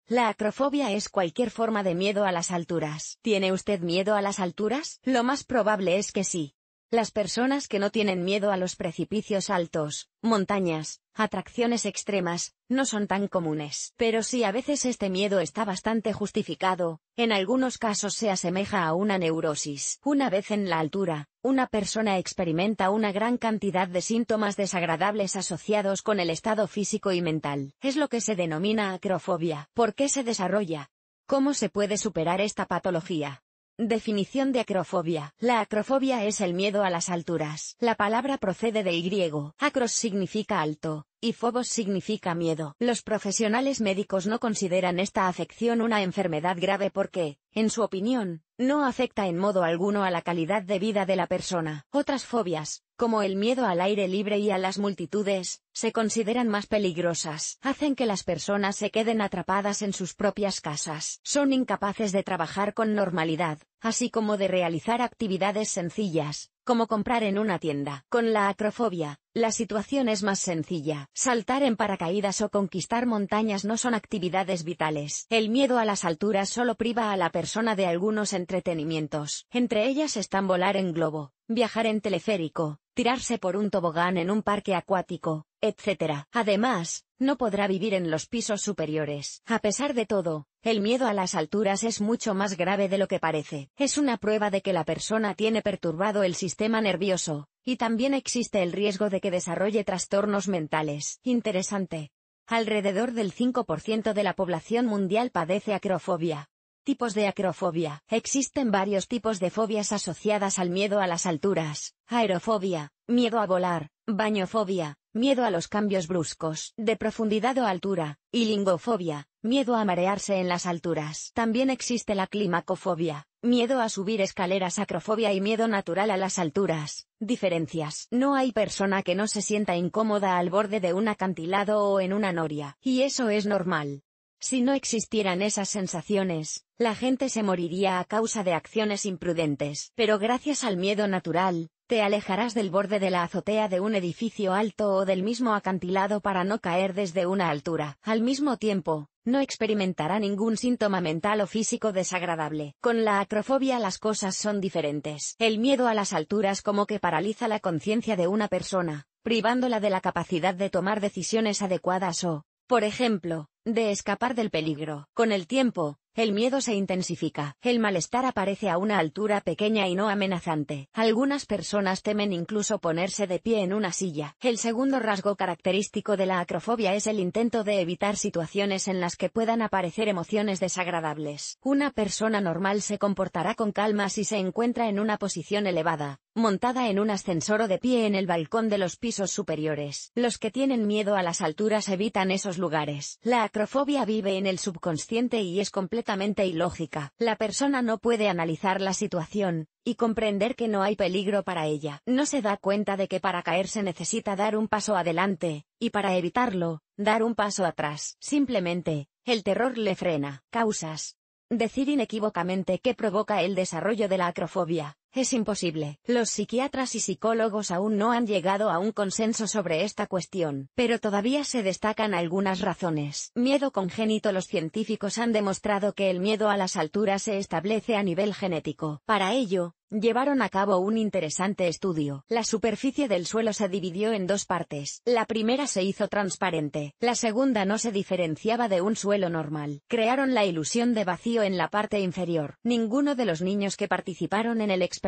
La acrofobia es cualquier forma de miedo a las alturas. ¿Tiene usted miedo a las alturas? Lo más probable es que sí. Las personas que no tienen miedo a los precipicios altos, montañas, atracciones extremas, no son tan comunes. Pero sí, a veces este miedo está bastante justificado, en algunos casos se asemeja a una neurosis. Una vez en la altura, una persona experimenta una gran cantidad de síntomas desagradables asociados con el estado físico y mental. Es lo que se denomina acrofobia. ¿Por qué se desarrolla? ¿Cómo se puede superar esta patología? Definición de acrofobia. La acrofobia es el miedo a las alturas. La palabra procede del griego. Acros significa alto, y phobos significa miedo. Los profesionales médicos no consideran esta afección una enfermedad grave porque, en su opinión, no afecta en modo alguno a la calidad de vida de la persona. Otras fobias, como el miedo al aire libre y a las multitudes, se consideran más peligrosas. Hacen que las personas se queden atrapadas en sus propias casas. Son incapaces de trabajar con normalidad, así como de realizar actividades sencillas, como comprar en una tienda. Con la acrofobia, la situación es más sencilla. Saltar en paracaídas o conquistar montañas no son actividades vitales. El miedo a las alturas solo priva a la persona de algunos entretenimientos. Entre ellas están volar en globo, viajar en teleférico, tirarse por un tobogán en un parque acuático, etc. Además, no podrá vivir en los pisos superiores. A pesar de todo, el miedo a las alturas es mucho más grave de lo que parece. Es una prueba de que la persona tiene perturbado el sistema nervioso, y también existe el riesgo de que desarrolle trastornos mentales. Interesante. Alrededor del 5% de la población mundial padece acrofobia. Tipos de acrofobia. Existen varios tipos de fobias asociadas al miedo a las alturas: aerofobia, miedo a volar; bañofobia, miedo a los cambios bruscos de profundidad o altura; y lingofobia, miedo a marearse en las alturas. También existe la climacofobia, miedo a subir escaleras; acrofobia y miedo natural a las alturas. Diferencias. No hay persona que no se sienta incómoda al borde de un acantilado o en una noria, y eso es normal. Si no existieran esas sensaciones, la gente se moriría a causa de acciones imprudentes. Pero gracias al miedo natural, te alejarás del borde de la azotea de un edificio alto o del mismo acantilado para no caer desde una altura. Al mismo tiempo, no experimentará ningún síntoma mental o físico desagradable. Con la acrofobia las cosas son diferentes. El miedo a las alturas como que paraliza la conciencia de una persona, privándola de la capacidad de tomar decisiones adecuadas o, por ejemplo, de escapar del peligro. Con el tiempo, el miedo se intensifica. El malestar aparece a una altura pequeña y no amenazante. Algunas personas temen incluso ponerse de pie en una silla. El segundo rasgo característico de la acrofobia es el intento de evitar situaciones en las que puedan aparecer emociones desagradables. Una persona normal se comportará con calma si se encuentra en una posición elevada, montada en un ascensor o de pie en el balcón de los pisos superiores. Los que tienen miedo a las alturas evitan esos lugares. La acrofobia vive en el subconsciente y es completamente ilógica. La persona no puede analizar la situación y comprender que no hay peligro para ella. No se da cuenta de que para caerse necesita dar un paso adelante, y para evitarlo, dar un paso atrás. Simplemente, el terror le frena. Causas. Decir inequívocamente qué provoca el desarrollo de la acrofobia es imposible. Los psiquiatras y psicólogos aún no han llegado a un consenso sobre esta cuestión, pero todavía se destacan algunas razones. Miedo congénito. Los científicos han demostrado que el miedo a las alturas se establece a nivel genético. Para ello, llevaron a cabo un interesante estudio. La superficie del suelo se dividió en dos partes. La primera se hizo transparente. La segunda no se diferenciaba de un suelo normal. Crearon la ilusión de vacío en la parte inferior. Ninguno de los niños que participaron en el experimento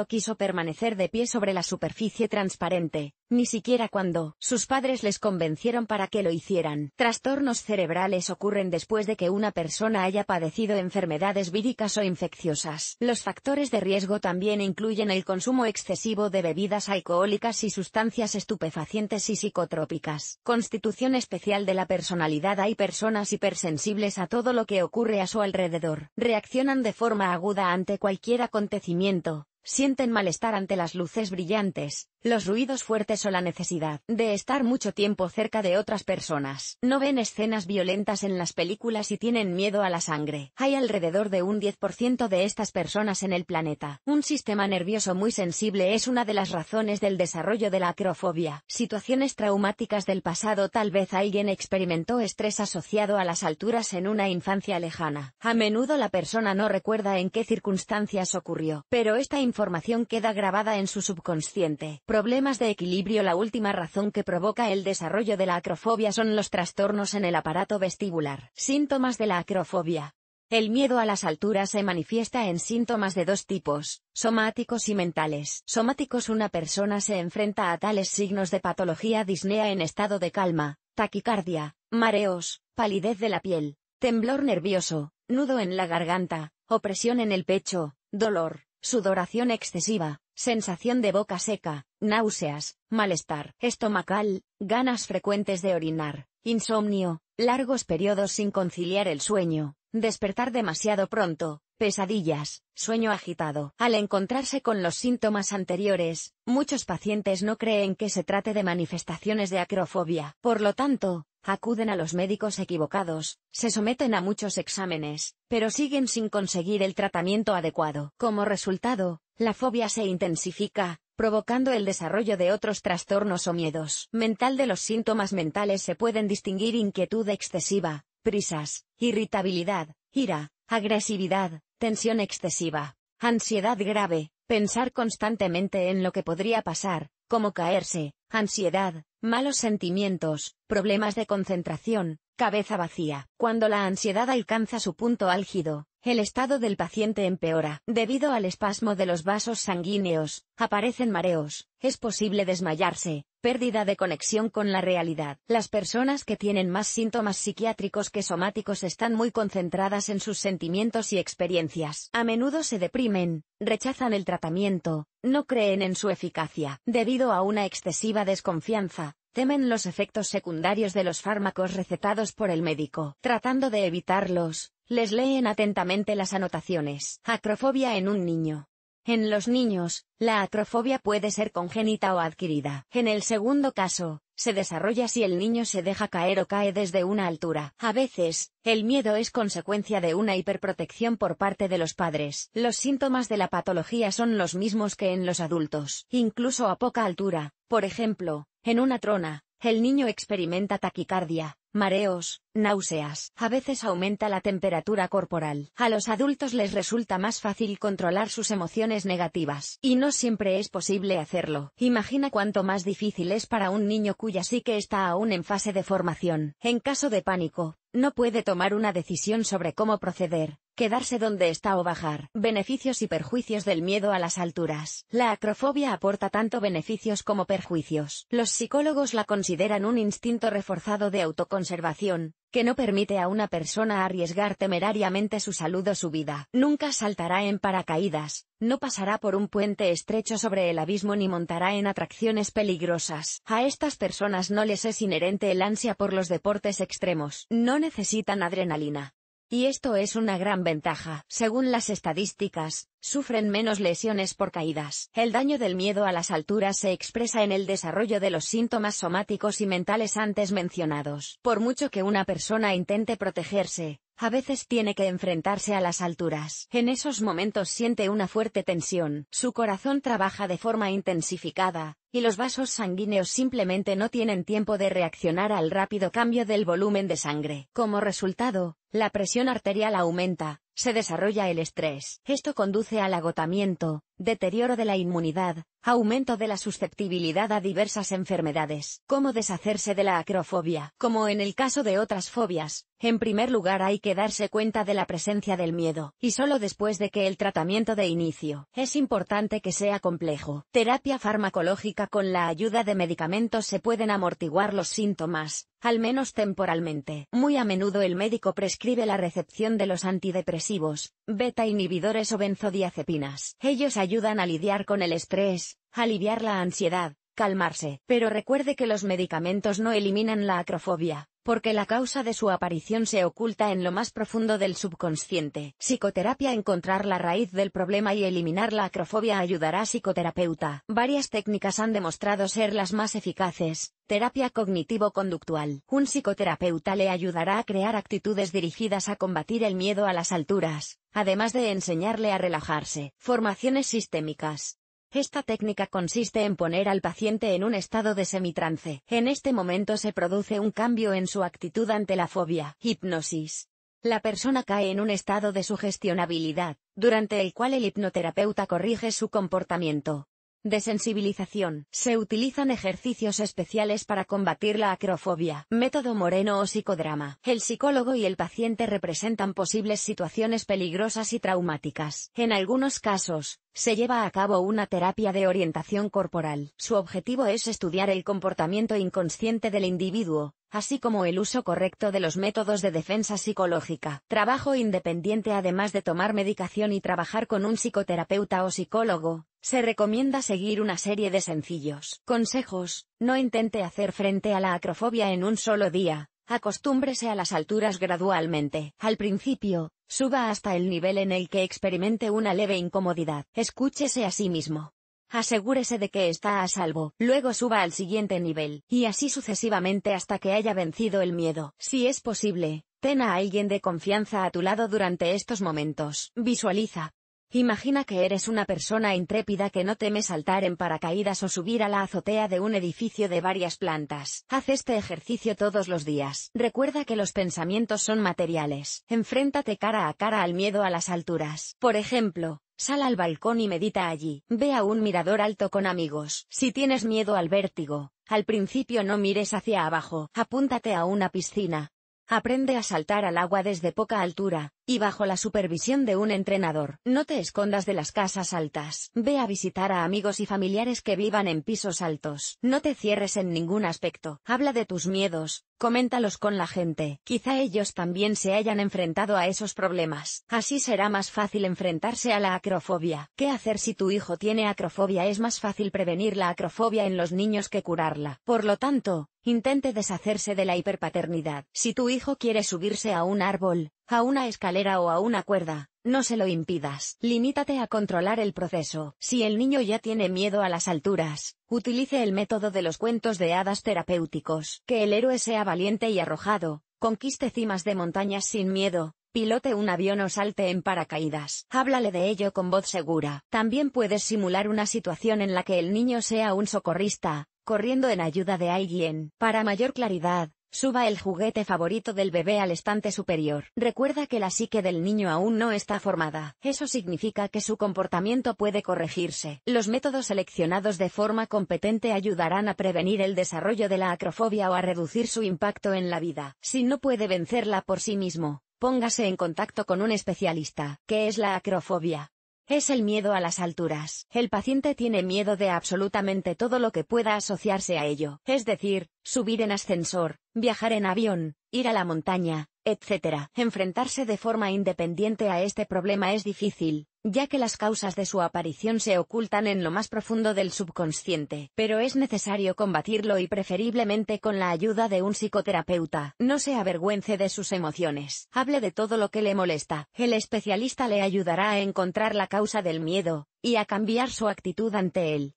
quiso permanecer de pie sobre la superficie transparente, ni siquiera cuando sus padres les convencieron para que lo hicieran. Trastornos cerebrales ocurren después de que una persona haya padecido enfermedades víricas o infecciosas. Los factores de riesgo también incluyen el consumo excesivo de bebidas alcohólicas y sustancias estupefacientes y psicotrópicas. Constitución especial de la personalidad. Hay personas hipersensibles a todo lo que ocurre a su alrededor. Reaccionan de forma aguda ante cualquier acontecimiento. Sienten malestar ante las luces brillantes, los ruidos fuertes o la necesidad de estar mucho tiempo cerca de otras personas. No ven escenas violentas en las películas y tienen miedo a la sangre. Hay alrededor de un 10% de estas personas en el planeta. Un sistema nervioso muy sensible es una de las razones del desarrollo de la acrofobia. Situaciones traumáticas del pasado. Tal vez alguien experimentó estrés asociado a las alturas en una infancia lejana. A menudo la persona no recuerda en qué circunstancias ocurrió, pero esta información queda grabada en su subconsciente. Problemas de equilibrio. La última razón que provoca el desarrollo de la acrofobia son los trastornos en el aparato vestibular. Síntomas de la acrofobia. El miedo a las alturas se manifiesta en síntomas de dos tipos, somáticos y mentales. Somáticos. Una persona se enfrenta a tales signos de patología: disnea en estado de calma, taquicardia, mareos, palidez de la piel, temblor nervioso, nudo en la garganta, opresión en el pecho, dolor, sudoración excesiva, sensación de boca seca, náuseas, malestar estomacal, ganas frecuentes de orinar, insomnio, largos periodos sin conciliar el sueño, despertar demasiado pronto, pesadillas, sueño agitado. Al encontrarse con los síntomas anteriores, muchos pacientes no creen que se trate de manifestaciones de acrofobia. Por lo tanto, acuden a los médicos equivocados, se someten a muchos exámenes, pero siguen sin conseguir el tratamiento adecuado. Como resultado, la fobia se intensifica, provocando el desarrollo de otros trastornos o miedos. Mental. De los síntomas mentales se pueden distinguir inquietud excesiva, prisas, irritabilidad, ira, agresividad, tensión excesiva, ansiedad grave, pensar constantemente en lo que podría pasar, como caerse, ansiedad, malos sentimientos, problemas de concentración, cabeza vacía. Cuando la ansiedad alcanza su punto álgido, el estado del paciente empeora. Debido al espasmo de los vasos sanguíneos, aparecen mareos, es posible desmayarse, pérdida de conexión con la realidad. Las personas que tienen más síntomas psiquiátricos que somáticos están muy concentradas en sus sentimientos y experiencias. A menudo se deprimen, rechazan el tratamiento, no creen en su eficacia. Debido a una excesiva desconfianza, temen los efectos secundarios de los fármacos recetados por el médico. Tratando de evitarlos, les leen atentamente las anotaciones. Acrofobia en un niño. En los niños, la acrofobia puede ser congénita o adquirida. En el segundo caso, se desarrolla si el niño se deja caer o cae desde una altura. A veces, el miedo es consecuencia de una hiperprotección por parte de los padres. Los síntomas de la patología son los mismos que en los adultos, incluso a poca altura. Por ejemplo, en una trona, el niño experimenta taquicardia, mareos, náuseas. A veces aumenta la temperatura corporal. A los adultos les resulta más fácil controlar sus emociones negativas, y no siempre es posible hacerlo. Imagina cuánto más difícil es para un niño cuya psique está aún en fase de formación. En caso de pánico, no puede tomar una decisión sobre cómo proceder, quedarse donde está o bajar. Beneficios y perjuicios del miedo a las alturas. La acrofobia aporta tanto beneficios como perjuicios. Los psicólogos la consideran un instinto reforzado de autoconservación, que no permite a una persona arriesgar temerariamente su salud o su vida. Nunca saltará en paracaídas, no pasará por un puente estrecho sobre el abismo ni montará en atracciones peligrosas. A estas personas no les es inherente el ansia por los deportes extremos. No necesitan adrenalina. Y esto es una gran ventaja. Según las estadísticas, sufren menos lesiones por caídas. El daño del miedo a las alturas se expresa en el desarrollo de los síntomas somáticos y mentales antes mencionados. Por mucho que una persona intente protegerse, a veces tiene que enfrentarse a las alturas. En esos momentos siente una fuerte tensión. Su corazón trabaja de forma intensificada, y los vasos sanguíneos simplemente no tienen tiempo de reaccionar al rápido cambio del volumen de sangre. Como resultado, la presión arterial aumenta, se desarrolla el estrés. Esto conduce al agotamiento, deterioro de la inmunidad, aumento de la susceptibilidad a diversas enfermedades. ¿Cómo deshacerse de la acrofobia? Como en el caso de otras fobias, en primer lugar hay que darse cuenta de la presencia del miedo, y solo después de que el tratamiento de inicio. Es importante que sea complejo. Terapia farmacológica. Con la ayuda de medicamentos se pueden amortiguar los síntomas, al menos temporalmente. Muy a menudo el médico prescribe la recepción de los antidepresivos, beta inhibidores o benzodiazepinas. Ellos ayudan a lidiar con el estrés, aliviar la ansiedad, calmarse. Pero recuerde que los medicamentos no eliminan la acrofobia, porque la causa de su aparición se oculta en lo más profundo del subconsciente. Psicoterapia. Encontrar la raíz del problema y eliminar la acrofobia ayudará a psicoterapeuta. Varias técnicas han demostrado ser las más eficaces. Terapia cognitivo-conductual. Un psicoterapeuta le ayudará a crear actitudes dirigidas a combatir el miedo a las alturas, además de enseñarle a relajarse. Formaciones sistémicas. Esta técnica consiste en poner al paciente en un estado de semitrance. En este momento se produce un cambio en su actitud ante la fobia. Hipnosis. La persona cae en un estado de sugestionabilidad, durante el cual el hipnoterapeuta corrige su comportamiento. Desensibilización. Se utilizan ejercicios especiales para combatir la acrofobia. Método Moreno o psicodrama. El psicólogo y el paciente representan posibles situaciones peligrosas y traumáticas. En algunos casos, se lleva a cabo una terapia de orientación corporal. Su objetivo es estudiar el comportamiento inconsciente del individuo, así como el uso correcto de los métodos de defensa psicológica. Trabajo independiente. Además de tomar medicación y trabajar con un psicoterapeuta o psicólogo, se recomienda seguir una serie de sencillos consejos. No intente hacer frente a la acrofobia en un solo día. Acostúmbrese a las alturas gradualmente. Al principio, suba hasta el nivel en el que experimente una leve incomodidad. Escúchese a sí mismo. Asegúrese de que está a salvo. Luego suba al siguiente nivel, y así sucesivamente hasta que haya vencido el miedo. Si es posible, ten a alguien de confianza a tu lado durante estos momentos. Visualiza. Imagina que eres una persona intrépida que no teme saltar en paracaídas o subir a la azotea de un edificio de varias plantas. Haz este ejercicio todos los días. Recuerda que los pensamientos son materiales. Enfréntate cara a cara al miedo a las alturas. Por ejemplo, sal al balcón y medita allí. Ve a un mirador alto con amigos. Si tienes miedo al vértigo, al principio no mires hacia abajo. Apúntate a una piscina. Aprende a saltar al agua desde poca altura, y bajo la supervisión de un entrenador. No te escondas de las casas altas. Ve a visitar a amigos y familiares que vivan en pisos altos. No te cierres en ningún aspecto. Habla de tus miedos, coméntalos con la gente. Quizá ellos también se hayan enfrentado a esos problemas. Así será más fácil enfrentarse a la acrofobia. ¿Qué hacer si tu hijo tiene acrofobia? Es más fácil prevenir la acrofobia en los niños que curarla. Por lo tanto, intente deshacerse de la hiperpaternidad. Si tu hijo quiere subirse a un árbol, a una escalera o a una cuerda, no se lo impidas. Limítate a controlar el proceso. Si el niño ya tiene miedo a las alturas, utilice el método de los cuentos de hadas terapéuticos. Que el héroe sea valiente y arrojado, conquiste cimas de montañas sin miedo, pilote un avión o salte en paracaídas. Háblale de ello con voz segura. También puedes simular una situación en la que el niño sea un socorrista, corriendo en ayuda de alguien. Para mayor claridad, suba el juguete favorito del bebé al estante superior. Recuerda que la psique del niño aún no está formada. Eso significa que su comportamiento puede corregirse. Los métodos seleccionados de forma competente ayudarán a prevenir el desarrollo de la acrofobia o a reducir su impacto en la vida. Si no puede vencerla por sí mismo, póngase en contacto con un especialista. ¿Qué es la acrofobia? Es el miedo a las alturas. El paciente tiene miedo de absolutamente todo lo que pueda asociarse a ello, es decir, subir en ascensor, viajar en avión, ir a la montaña, etc. Enfrentarse de forma independiente a este problema es difícil, ya que las causas de su aparición se ocultan en lo más profundo del subconsciente. Pero es necesario combatirlo y preferiblemente con la ayuda de un psicoterapeuta. No se avergüence de sus emociones. Hable de todo lo que le molesta. El especialista le ayudará a encontrar la causa del miedo, y a cambiar su actitud ante él.